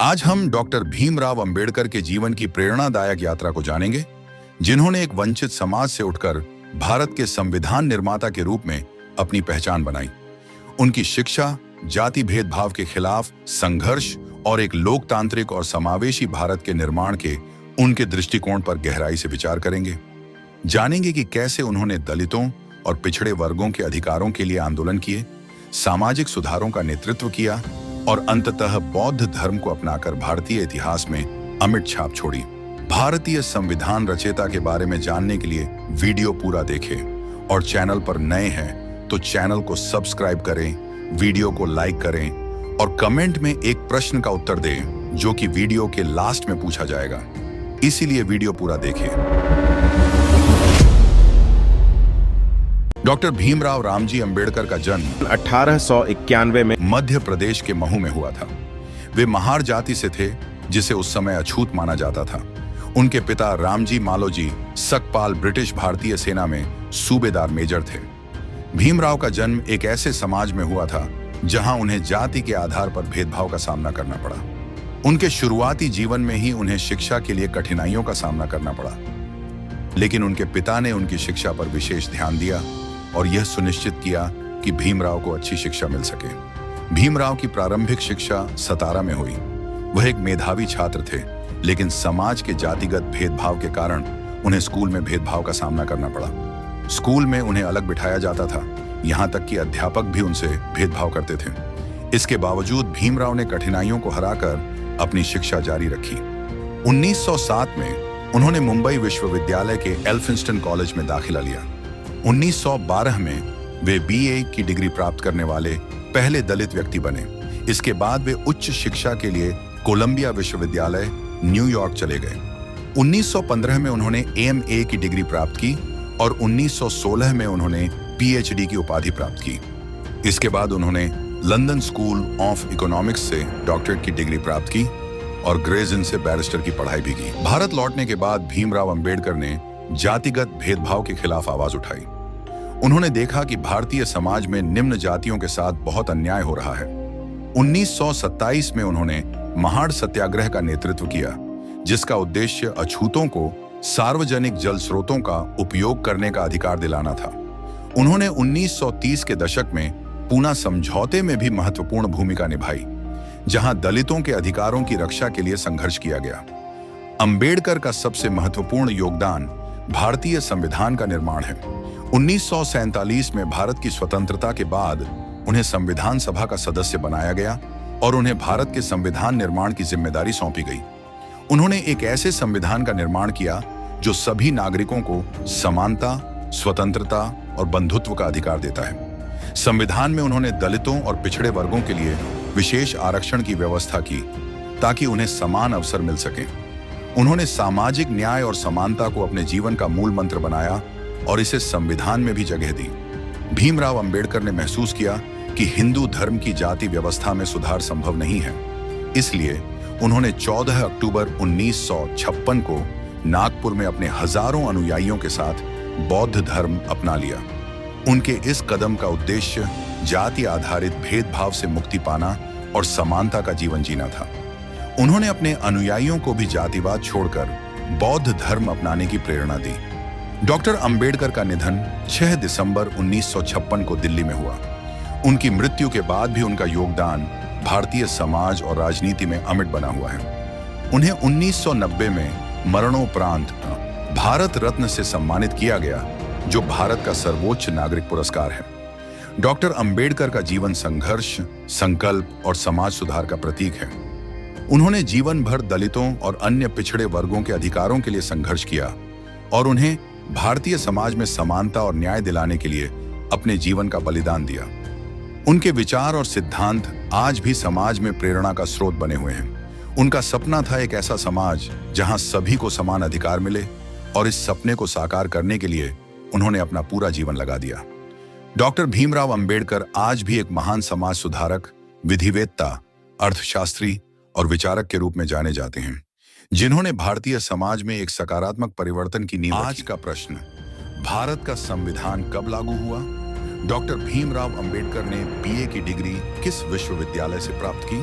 आज हम डॉक्टर भीमराव अंबेडकर के जीवन की प्रेरणादायक यात्रा को जानेंगे, जिन्होंने एक वंचित समाज से उठकर भारत के संविधान निर्माता के रूप में अपनी पहचान बनाई। उनकी शिक्षा, जाति भेदभाव के खिलाफ संघर्ष और एक लोकतांत्रिक और समावेशी भारत के निर्माण के उनके दृष्टिकोण पर गहराई से विचार करेंगे। जानेंगे कि कैसे उन्होंने दलितों और पिछड़े वर्गों के अधिकारों के लिए आंदोलन किए, सामाजिक सुधारों का नेतृत्व किया और अंततः बौद्ध धर्म को अपनाकर भारतीय इतिहास में अमिट छाप छोड़ी। भारतीय संविधान रचयिता के बारे में जानने के लिए वीडियो पूरा देखें और चैनल पर नए हैं तो चैनल को सब्सक्राइब करें, वीडियो को लाइक करें और कमेंट में एक प्रश्न का उत्तर दें जो कि वीडियो के लास्ट में पूछा जाएगा। इसीलिए वीडियो पूरा देखें। डॉक्टर भीमराव रामजी अंबेडकर का जन्म 1891 में मध्य प्रदेश के महू में हुआ था। वे महार जाति से थे, जिसे उस समय अछूत माना जाता था। उनके पिता रामजी मालोजी सकपाल ब्रिटिश भारतीय सेना में सूबेदार मेजर थे। भीमराव का जन्म एक ऐसे समाज में हुआ था जहां उन्हें जाति के आधार पर भेदभाव का सामना करना पड़ा। उनके शुरुआती जीवन में ही उन्हें शिक्षा के लिए कठिनाइयों का सामना करना पड़ा, लेकिन उनके पिता ने उनकी शिक्षा पर विशेष ध्यान दिया और यह सुनिश्चित किया कि भीमराव को अच्छी शिक्षा मिल सके। भीमराव की प्रारंभिक शिक्षा सतारा में हुई। वह एक मेधावी छात्र थे, लेकिन समाज के जातिगत भेदभाव के कारण उन्हें स्कूल में भेदभाव का सामना करना पड़ा। स्कूल में उन्हें अलग बिठाया जाता था, यहाँ तक कि अध्यापक भी उनसे भेदभाव करते थे। इसके बावजूद भीमराव ने कठिनाइयों को हराकर अपनी शिक्षा जारी रखी। 1907 में उन्होंने मुंबई विश्वविद्यालय के एल्फिंस्टन कॉलेज में दाखिला लिया। 1912 में वे बीए की डिग्री प्राप्त करने वाले पहले दलित व्यक्ति बने। इसके बाद वे उच्च शिक्षा के लिए कोलंबिया विश्वविद्यालय न्यूयॉर्क चले गए। 1915 में उन्होंने एमए की डिग्री प्राप्त की और 1916 में उन्होंने पीएचडी की उपाधि प्राप्त की। इसके बाद उन्होंने लंदन स्कूल ऑफ इकोनॉमिक्स से डॉक्टरेट की डिग्री प्राप्त की और ग्रेज इन से बैरिस्टर की पढ़ाई भी की। भारत लौटने के बाद भीमराव अंबेडकर ने जातिगत भेदभाव के खिलाफ आवाज उठाई। उन्होंने देखा कि भारतीय समाज में निम्न जातियों के साथ बहुत अन्याय हो रहा है। 1927 में उन्होंने महाड़ सत्याग्रह का नेतृत्व किया, जिसका उद्देश्य अछूतों को सार्वजनिक जल स्रोतों का उपयोग करने का अधिकार दिलाना था। उन्होंने 1930 के दशक में पूना समझौते में भी महत्वपूर्ण भूमिका निभाई, जहां दलितों के अधिकारों की रक्षा के लिए संघर्ष किया गया। अंबेडकर का सबसे महत्वपूर्ण योगदान भारतीय संविधान का निर्माण है। 1947 में भारत की स्वतंत्रता के बाद उन्हें संविधान सभा का सदस्य बनाया गया और उन्हें भारत के संविधान निर्माण की जिम्मेदारी सौंपी गई। उन्होंने एक ऐसे संविधान का निर्माण किया जो सभी नागरिकों को समानता, स्वतंत्रता और बंधुत्व का अधिकार देता है। संविधान में उन्होंने दलितों और पिछड़े वर्गों के लिए विशेष आरक्षण की व्यवस्था की ताकि उन्हें समान अवसर मिल सके। उन्होंने सामाजिक न्याय और समानता को अपने जीवन का मूल मंत्र बनाया और इसे संविधान में भी जगह दी। भीमराव अंबेडकर ने महसूस किया कि हिंदू धर्म की जाति व्यवस्था में सुधार संभव नहीं है। इसलिए उन्होंने 14 अक्टूबर 1956 को नागपुर में अपने हजारों अनुयायियों के साथ बौद्ध धर्म अपना लिया। उनके इस कदम का उद्देश्य जाति आधारित भेदभाव से मुक्ति पाना और समानता का जीवन जीना था। उन्होंने अपने अनुयायियों को भी जातिवाद छोड़कर बौद्ध धर्म अपनाने की प्रेरणा दी। डॉक्टर अंबेडकर का निधन 6 दिसंबर 1956 को दिल्ली में हुआ। उनकी मृत्यु के बाद भी उनका योगदान भारतीय समाज और राजनीति में अमिट बना हुआ है। उन्हें 1990 में मरणोपरांत भारत रत्न से सम्मानित किया गया, जो भारत का सर्वोच्च नागरिक पुरस्कार है। डॉक्टर अंबेडकर का जीवन संघर्ष, संकल्प और समाज सुधार का प्रतीक है। उन्होंने जीवन भर दलितों और अन्य पिछड़े वर्गों के अधिकारों के लिए संघर्ष किया और उन्हें भारतीय समाज में समानता और न्याय दिलाने के लिए अपने जीवन का बलिदान दिया। उनके विचार और सिद्धांत आज भी समाज में प्रेरणा का स्रोत बने हुए हैं। उनका सपना था एक ऐसा समाज जहां सभी को समान अधिकार मिले, और इस सपने को साकार करने के लिए उन्होंने अपना पूरा जीवन लगा दिया। डॉक्टर भीमराव अंबेडकर आज भी एक महान समाज सुधारक, विधिवेत्ता, अर्थशास्त्री और विचारक के रूप में जाने जाते हैं, जिन्होंने भारतीय समाज में एक सकारात्मक परिवर्तन की नींव रखी। आज का प्रश्न: भारत का संविधान कब लागू हुआ? डॉक्टर भीमराव अंबेडकर ने बीए की डिग्री किस विश्वविद्यालय से प्राप्त की?